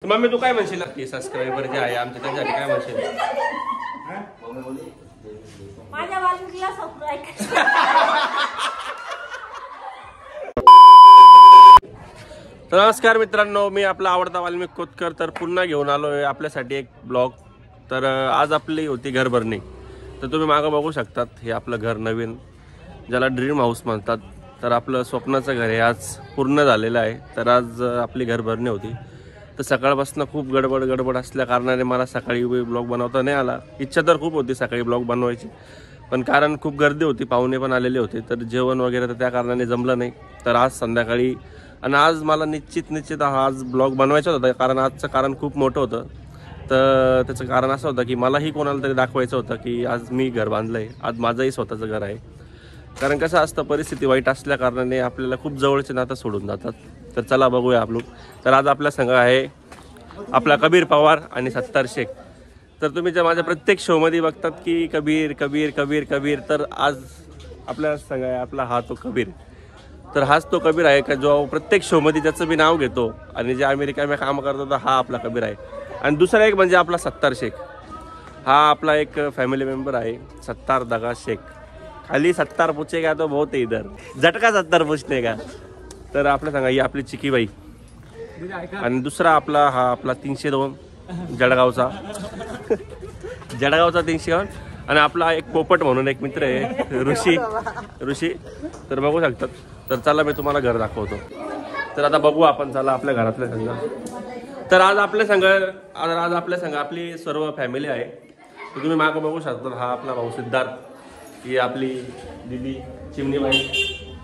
Mummy तू काय म्हणशील की सबस्क्रायबर जे आहे आमचे त्यांच्यासाठी काय म्हणशील? माझ्या वाल्मिकीला सबस्क्राइब नमस्कार मित्रांनो, मी आपला आवडता वाल्मिक कोतकर तर पुन्हा घेऊन आलोय आपल्यासाठी एक ब्लॉग। तर आज आपली होती घर भरणी। तर तुम्ही मागं बघू शकतात, हे आपलं घर नवीन ज्याला ड्रीम हाऊस म्हणतात, तर आपलं स्वप्नाचं घर हे आज पूर्ण झालेलं आहे। तर आज आपली घर भरणी होती। तर सकाळपासून खूप गडबड असल्या कारणाने मला सकाळी ब्लॉग बनवता नाही आला। इच्छा तर खूप होती सकाळी ब्लॉग बनवायची, पण कारण खूप गर्दी होती, पाहुणे पण आलेले होते, तर जेवण वगैरे तर त्या कारणाने जमलं नाही। तर आज संध्याकाळी आणि आज मला निश्चित आज ब्लॉग बनवायचा होता, कारण आजचं कारण खूप मोठं होतं। तर त्याचं कारण असं होतं की मलाही कोणाला तरी दाखवायचं होतं की आज मी घर बांधलं आहे, आज माझंही स्वतःचं घर आहे। कारण कसं असतं, परिस्थिती वाईट असल्या कारणाने आपल्याला खूप जवळचे नातं सोडून जातात। तर चला बघूया आप लोग। तर आज आपला संघ आहे आपला कबीर पवार आणि सत्तार शेख। तर तुम्ही जे माझ्या प्रत्येक शोमध्ये बघतात की कबीर कबीर कबीर कबीर, तर आज आपला संघ आहे आपला हा तो कबीर। तर हाच तो कबीर आहे का जो प्रत्येक शोमध्ये ज्याचं मी नाव घेतो आणि जे अमेरिकेमध्ये काम करतो, तर हा आपला कबीर आहे। आणि दुसरा एक म्हणजे आपला सत्तार शेख, हा आपला एक फॅमिली मेंबर आहे, सत्तार दगा शेख। खाली सत्तार पूछेगा तो बहुत है इधर, झटका सत्तार पूछने का। तर आपलं सांगा, ही आपली चिकीबाई आणि दुसरा आपला हा आपला 302 जळगावचा 302। आणि आपला एक पोपट म्हणून एक मित्र आहे ऋषी। तर बघू शकतात। तर चला मी तुम्हाला घर दाखवतो। तर आता बघू आपण, चला आपल्या घरातल्या संघ। तर आज आपल्या संघ आपली सर्व फॅमिली आहे। तर तुम्ही मागं बघू शकता, हा आपला भाऊ सिद्धार्थ, ही आपली दीदी चिमणीबाई,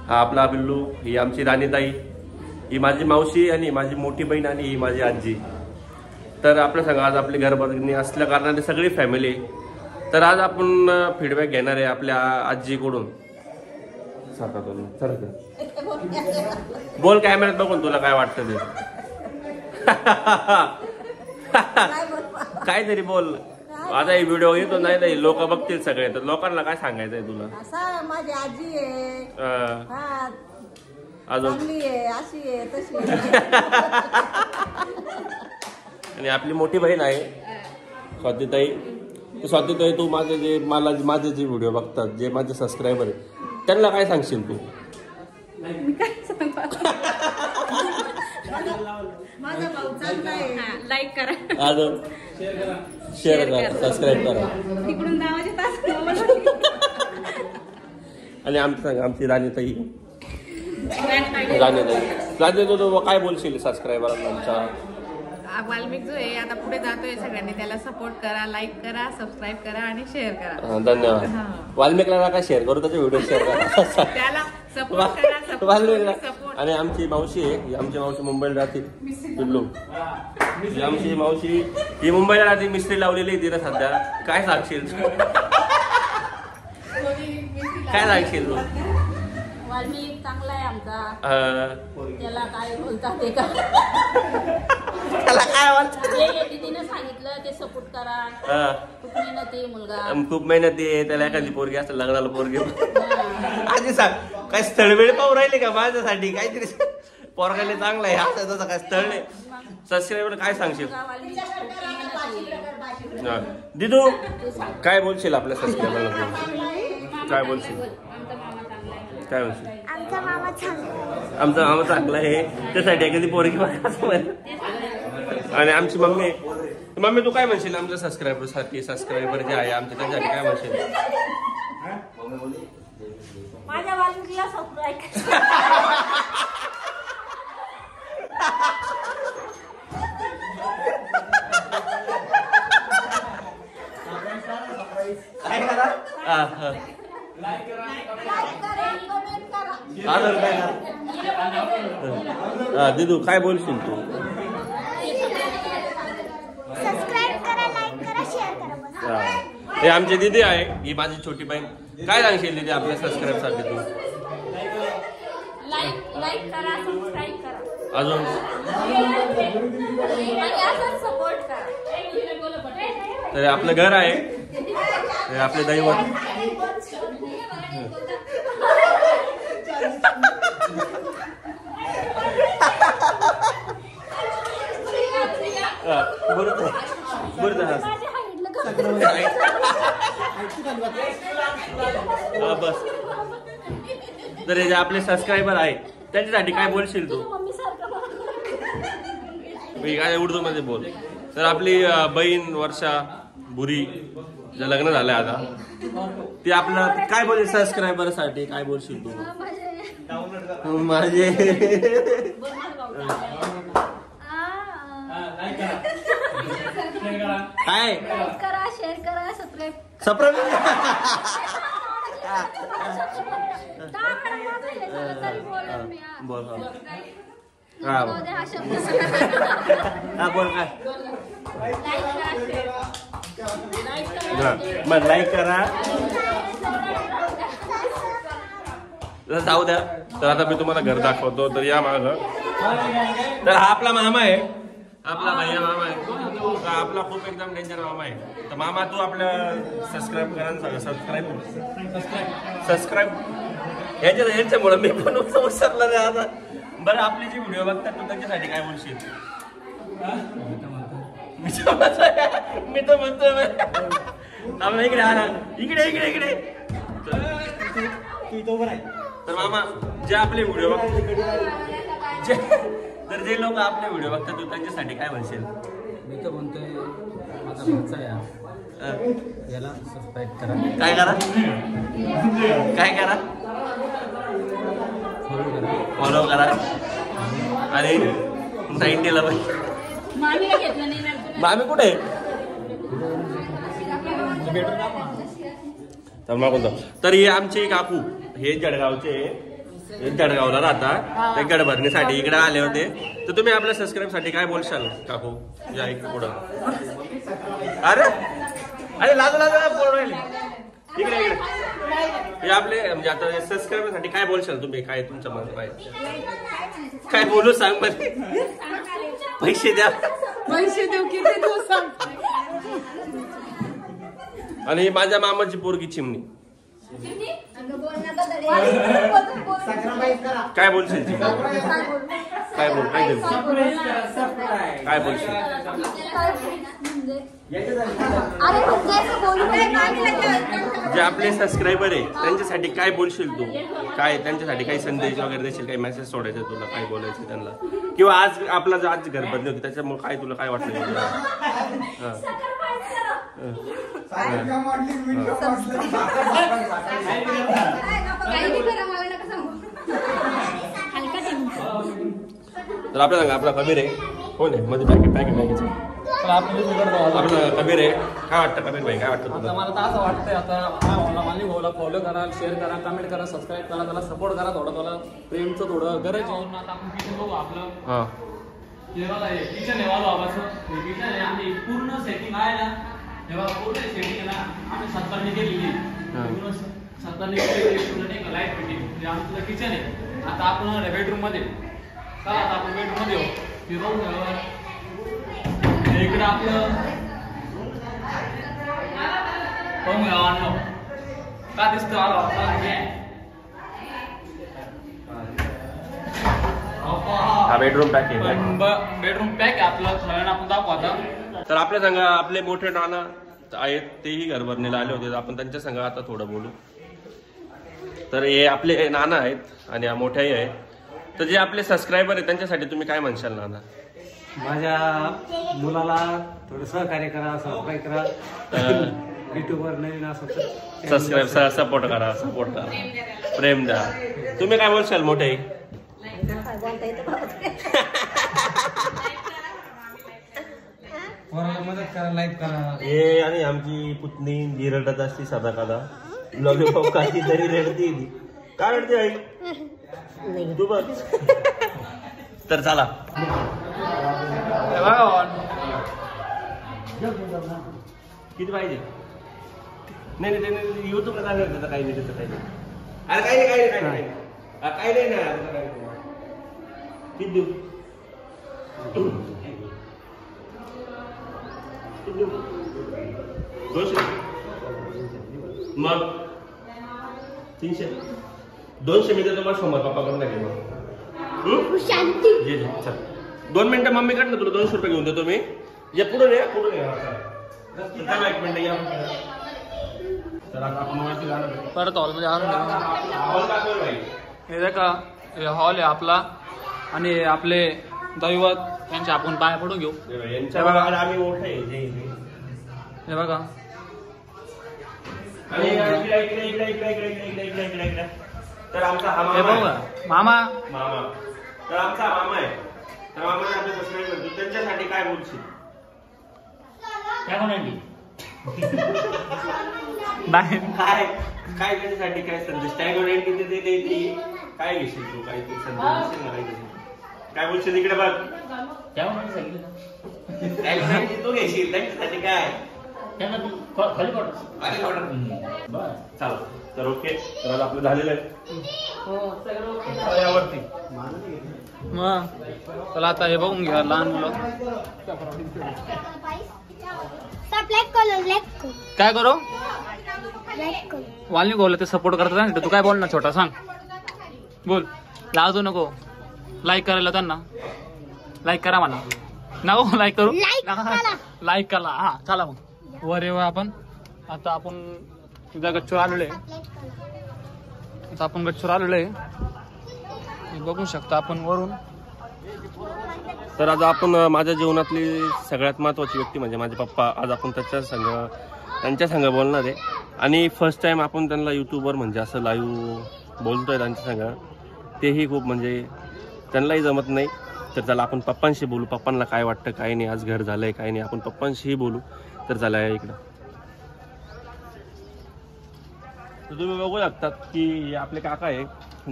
हा आपला बिल्लू, ही आमची राणीताई, ही माझी मावशी आणि माझी मोठी बहीण आणि ही माझी आजी। तर आपल्या संघ आज आपली घरभरणी असल्या कारणाने सगळी फॅमिली। तर आज आपण फीडबॅक घेणार आहे आपल्या आजीकडून। बोल कॅमेऱ्यात बघून, तुला काय वाटतं ते? काहीतरी बोल। आता ही व्हिडिओ येतो नाही तर लोक बघतील सगळे, तर लोकांना काय सांगायचंय तुला? माझी आजी आहे, अजून अशी आहे तशी। आणि आपली मोठी बहीण आहे स्वातीताई। स्वातीताई, तू माझे जे व्हिडिओ बघतात, जे माझे सबस्क्रायबर आहेत, त्यांना काय सांगशील तू? माझा भाऊ चांगला आहे, लाईक करा, अजून शेअर करा, सबस्क्राईब करा, तिकडून नावाचे तास। आणि आमची राणीताई तू काय बोलशील सबस्क्रायबरांना आमच्या? वाल्मिक जो आहे आता पुढे जातोय, सगळ्यांनी त्याला सपोर्ट करा, लाईक करा, सबस्क्राईब करा आणि शेअर करा। धन्यवाद। वाल्मिकला काय शेअर करू, त्याचे व्हिडिओ शेअर करा, त्याला सपोर्ट करा, वाल्मिकला। आणि आमची मावशी आहे, आमची मावशी मुंबईला राहते, पिल्लू। आमची मावशी ही मुंबईला राहते, मिस्त्री लावलेली तिला सध्या। काय सांगशील तू? वाल्मिक चांगला आहे आमचा, त्याला काय बोलतात ते का, त्याला काय वाटतं? दीदीने सांगितलं ते सपोर्ट करा। खूप मेहनती मुलगा, खूप मेहनती आहे, त्याला एखादी पोरगी असं लग्नाला पोरगी। आधी सांग, काय स्थळवेळ पाहू राहिले का माझ्यासाठी? काहीतरी पोरगाले चांगला आहे असं तसं काय स्थळ नाही। सबस्क्रायबर काय सांगशील? दिदू काय बोलशील आपल्या सबस्क्रायबरला? काय बोलशील? काय बोलशील? आमचा मामा चांगला आहे, त्यासाठी एखादी पोरगी बघा। आणि आमची मम्मी तू काय म्हणशील आमच्या सबस्क्रायबर जे आहे आमच्या त्यांच्यासाठी काय म्हणशील? माझ्या वाल्मिकीला सबस्क्राइब दिदू काय बोलशील तू? सबस्क्राइब करा, लाईक करा, शेअर करा। हे आमची दीदी आहे, ही माझी छोटी बहीण। काय सांगशील दीदी आपल्या सबस्क्राईब साठी तू? लाईक करा, सबस्क्राइब करा, अजून सपोर्ट करा। तर आपलं घर आहे, हे आपले दैवत। बस. तर हे जे आपले सबस्क्रायबर आहे त्यांच्यासाठी काय बोलशील तू? मी काय उर्दू मध्ये बोल. तर आपली बहीण वर्षा बुरी जे लग्न झालंय आता ती आपलं काय बोलेल सबस्क्रायबर साठी काय बोलशील तू? माझे काय करा, शेअर करा, सबस्क्राईब सबस्क्राईब बोल. हा बोल काय मग लाईक करा. जाऊ द्या. तर आता मी तुम्हाला घर दाखवतो. तर या माग तर हा आपला मामा आहे, आपला भैया मामा आहे. आपला खूप एकदम डेंजर मामा आहे. तर मामा तू आपल्या सबस्क्राईब करा. सबस्क्राईब यांच्यामुळे मी पण विसरलं नाही आता. बरं आपले जे व्हिडिओ बघतात तू त्यांच्यासाठी काय बोलशील? मी तर म्हणतोय इकडे इकडे इकडे इकडे. तर मामा जे आपले व्हिडिओ बघतात तर जे लोक आपले व्हिडिओ बघतात तू त्यांच्यासाठी काय म्हणशील? मी तर म्हणतोय माझा भाचा आहे याला सबस्क्राईब करा. काय करा? काय करा? फॉलो करा. आणि 90ला मामीला घेतलं नाही ना. मामी कुठे? तर हे आमचे काकू हे जळगावचे, जळगावला राहतात. ते गडभरणीसाठी इकडे आले होते. तर तुम्ही आपल्या सबस्क्राईब साठी काय बोलशाल काकू? या इकडे पुढं. अरे अरे लाजू बोल राहिले. इकडे इकडे हे आपले म्हणजे आता सबस्क्राईबर साठी काय बोलशाल तुम्ही? काय तुमच्या मनात आहे? काय बोलू सांग मध्ये. पैसे द्या. पैसे देऊ किती देऊ सांग. आणि माझ्या मामाची पोरगी चिमणी. काय बोलशील? काय बोल काय काय बोलशील? जे आपले सबस्क्रायबर आहे त्यांच्यासाठी काय बोलशील तू? काय त्यांच्यासाठी काही संदेश वगैरे देशील? काही मेसेज सोडायचे तुला? काय बोलायचं त्यांना? किंवा आज आपला जो आज घर बंद होती त्याच्यामुळे काय तुला काय वाटलं? तर आपल्या सांगा आपला कबीर आहे. कोण आहे मध्ये पॅकेट पॅकेट आपलं कबीर आहे. काय वाटतं कबीर भाई? काय वाटतं तुला? मला तर असं वाटतंय आता मालिक भाऊला फॉलो करा, शेअर करा, कमेंट करा, सबस्क्राईब करा, त्याला सपोर्ट करा. थोडं त्याला प्रेमचं थोडं गरज आहे. आता आपण किचन बघू आपलं. हा किचन आहे वालो आवाचं. किचन आहे आम्ही पूर्ण सेटिंग आहे ना. तेव्हा पूर्ण सेटिंग आहे ना आम्ही 70 केलेली. पूर्ण 70 केलेली लाईट फिटिंग म्हणजे आमचं किचन आहे. आता आपण बेडरूम मध्ये का आता आपण बेडरूम मध्ये इकडे आपलं का दिसतं हा बेडरूम पॅक आहे. बेडरूम पॅक आहे आपलं. थोड्या आपण दाखवू आता. तर आपल्या संघ आपले मोठे नाना आहेत तेही घरभरणीला आले होते. आपण त्यांच्या संघ आता थोडं बोलू. तर हे आपले नाना आहेत आणि मोठ्याही आहेत. तर जे आपले सबस्क्रायबर आहेत त्यांच्यासाठी तुम्ही काय म्हणशाल नाना? माझ्या मुलाला थोडं सहकार्य करा, सबस्क्राईब करा. युट्यूबवर नवीन असं सबस्क्राईब सपोर्ट करा, प्रेम द्या. तुम्ही काय बोलशाल मोठे? मदत करा, लाईक करा. हे आणि आमची पुतणी जी रडत असती सदा कदा लॉलीपॉप खाती तरी रडती. काय रडते आई तू बघ. तर चला किती पाहिजे? नाही नाही युट्यूबला काय करतात? काही नाही काही नाही. अरे काही नाही काही नाही काही नाही ना. किती देऊ? 200 मग 300 200 मी तर तुम्हाला समोर पप्पाकडून नाही घेऊ. शांती. 2 मिनिटं मम्मीकडनं तुला 200 रुपये घेऊन देतो मी. या पुढे नाही पुढे नाही एक मिनिट या तर आता आपण वरती जाणार आहे. परत हॉलमध्ये आणून हॉल दाखव भाई. हे जर का हॉल आहे आपला आणि आपले दैवत त्यांचे आपण पाया पडून घेऊ. यांच्या भागाला आम्ही मोठे हे बघा आणि इकडे तर आमचा हा हे मामा बघा आहे. मामा मामा तर आमचा मामा आहे. तर मामाने आपले सबस्क्राईब करतो त्यांच्यासाठी काय बोलशील? काय म्हणाली नाही काय काय त्याच्यासाठी काय संदेश टॅगोर काय घेशील तू काय तू संदेश देशील ना काय घेशील काय बोलशील इकडे बघ काय तू घेशील त्यांच्यासाठी काय चाल तर ओके तर आपलं झालेलं आहे यावरती मग चला आता हे बघून घ्या लहान मुलं सब लाइक करो काय करू लाइक करो वाल्मी बोलले ते सपोर्ट करतात ना तू काय बोल ना छोटा सांग बोल लाजू नको लाईक करायला त्यांना लाईक करा म्हणा नको लाईक करू Like करा. लाईक करा हा चला मग वर येऊ आपण आता आपण तुझ्या गच्चूर आलेलो आहे आता आपण गच्चूर आलेलो आहे बघू शकता आपण वरून तर आज आपण माझ्या जीवनातली सगळ्यात महत्त्वाची व्यक्ती म्हणजे माझे पप्पा आज आपण त्यांच्या संग बोलणार आहे आणि फर्स्ट टाइम आपण त्यांना यूट्यूबवर म्हणजे असं लाईव्ह बोलतोय त्यांच्या संग तेही खूप म्हणजे त्यांनाही जमत नाही तर त्याला आपण पप्पांशी बोलू पप्पांना काय वाटतं काय नाही आज घर झालंय काय नाही आपण पप्पांशीही बोलू तर चला या इकडं तर तुम्ही बघू शकतात की आपले काका आहे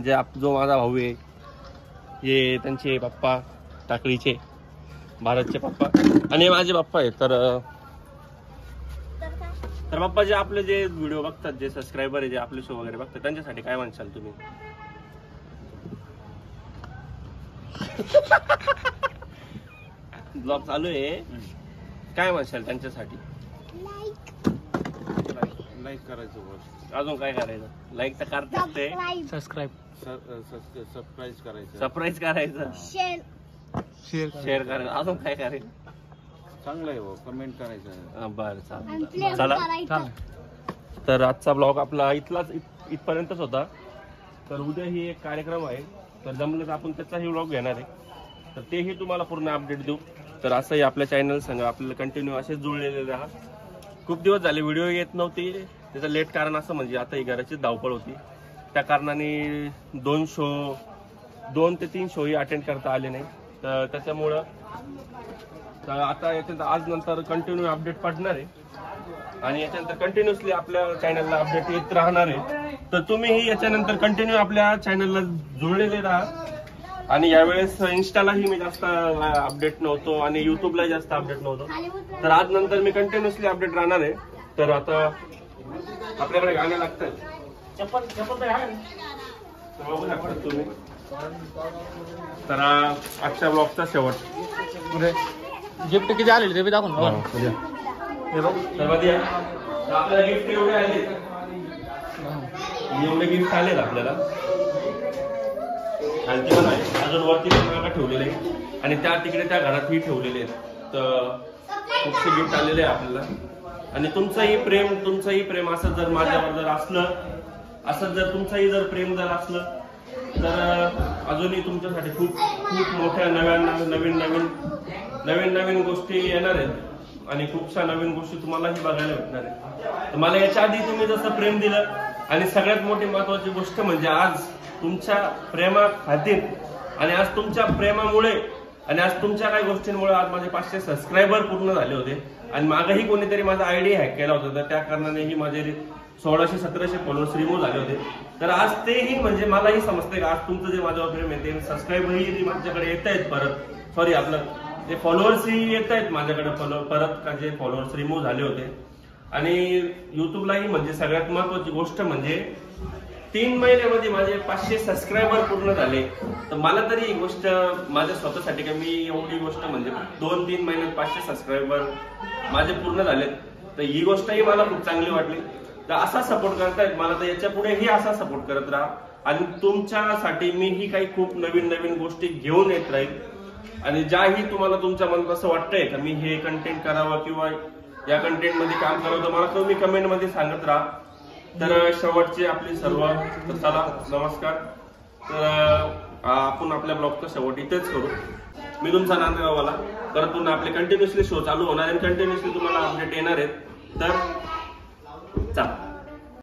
जे जो माझा भाऊ आहे हे त्यांचे पप्पा टाकळीचे भारतचे पप्पा आणि माझे पप्पा आहे तर पप्पा जे आपले जे व्हिडिओ बघतात जे सबस्क्रायबर आहे जे आपले शो वगैरे बघतात त्यांच्यासाठी काय म्हणशाल तुम्ही ब्लॉग चालू आहे काय म्हणशाल त्यांच्यासाठी लाईक करायचं अजून काय करायचं लाईक तर करतात ते सबस्क्राईब सरप्राईज करायचं शेअर शेअर करायचं अजून काय करायचं चांगलं आहे कमेंट करायचं बरं चालेल चला चालेल तर आजचा ब्लॉग आपला इथपर्यंतच होता तर उद्या ही एक कार्यक्रम आहे तर जमलं तर आपण त्याचाही ब्लॉग घेणार आहे तर तेही तुम्हाला पूर्ण अपडेट देऊ तर असंही आपल्या चॅनल संग आपल्याला कंटिन्यू असेच जुळलेले राहा खूप दिवस झाले व्हिडिओ येत नव्हती त्याचं लेट कारण असं म्हणजे आता ही घराची धावपळ होती त्या कारणाने 2 ते 3 शोही अटेंड करता आले नाही तर त्याच्यामुळं तर आता याच्यात आज नंतर कंटिन्यू अपडेट पडणार आहे आणि याच्यानंतर कंटिन्युअसली आपल्या चॅनलला अपडेट येत राहणार आहे तर तुम्हीही याच्यानंतर कंटिन्यू आपल्या चॅनलला जुळलेले राहा आणि यावेळेस इन्स्टालाही मी जास्त अपडेट नव्हतो आणि युट्यूबला जास्त अपडेट नव्हतो तर आज नंतर मी कंटिन्युअसली अपडेट राहणार आहे तर आता आपल्याकडे गाणे लागतात बघू शकता तुम्ही तर आजच्या ब्लॉगचा शेवट गिफ्ट किती आलेली ते बी दाखवून हे बघ तर आपल्याला गिफ्ट एवढे आले एवढे गिफ्ट आलेत आपल्याला आणखी पण आहे अजून वरती पण ठेवलेले आहे आणि त्या तिकडे त्या घरातही ठेवलेले आहेत तर खूपसे गिफ्ट आलेले आहे आपल्याला आणि तुमचंही प्रेम असं जर माझ्यावर जर असलं असं जर तुमचंही जर प्रेम जर असलं तर अजूनही तुमच्यासाठी खूप खूप मोठ्या नवीन गोष्टी येणार आहेत आणि खूपशा नवीन गोष्टी तुम्हालाही बघायला भेटणार आहेत तर मला याच्या आधी तुम्ही जसं प्रेम दिलं आणि सगळ्यात मोठी महत्वाची गोष्ट म्हणजे आज तुमच्या प्रेमाखातीर आणि आज तुमच्या प्रेमामुळे आणि आज तुमच्या काही गोष्टींमुळे आज माझे 500 सबस्क्रायबर पूर्ण झाले होते आणि मागही कोणीतरी माझा आयडी हॅक केला होता तर त्या कारणानेही माझे 1600-1700 फॉलोअर्स रिमूव्ह झाले होते तर आज तेही म्हणजे मलाही समजते का आज तुमचं जे माझ्यावर प्रेम आहे ते सबस्क्रायबरही माझ्याकडे येत आहेत परत सॉरी आपलं जे फॉलोअर्सही येत आहेत माझ्याकडे परत का जे फॉलोअर्स रिमूव्ह झाले होते आणि युट्यूबलाही म्हणजे सगळ्यात महत्वाची गोष्ट म्हणजे 3 महिन्यामध्ये माझे 500 सबस्क्रायबर पूर्ण झाले तर मला तरी ही गोष्ट माझ्या स्वतःसाठी का मी एवढी गोष्ट म्हणजे 2-3 महिन्यात 500 सबस्क्रायबर माझे पूर्ण झालेत तर ही गोष्टही मला खूप चांगली वाटली तर असा सपोर्ट करतायत मला तर याच्या पुढेही असा सपोर्ट करत राहा आणि तुमच्यासाठी मीही काही खूप नवीन गोष्टी घेऊन येत राहील आणि ज्याही तुम्हाला तुमच्या मनात असं वाटतंय का मी हे कंटेंट करावं किंवा या कंटेंट मध्ये काम करावं तर मला तुम्ही कमेंट मध्ये सांगत राहा. तर शेवटची आपली सर्व तर चला नमस्कार. तर आपण आपल्या ब्लॉगचा शेवट इथेच करू. मी तुमचा नांदगाववाला. परत पुन्हा आपले कंटिन्युअसली शो चालू होणार आणि कंटिन्युअसली तुम्हाला अपडेट येणार आहेत. तर चला.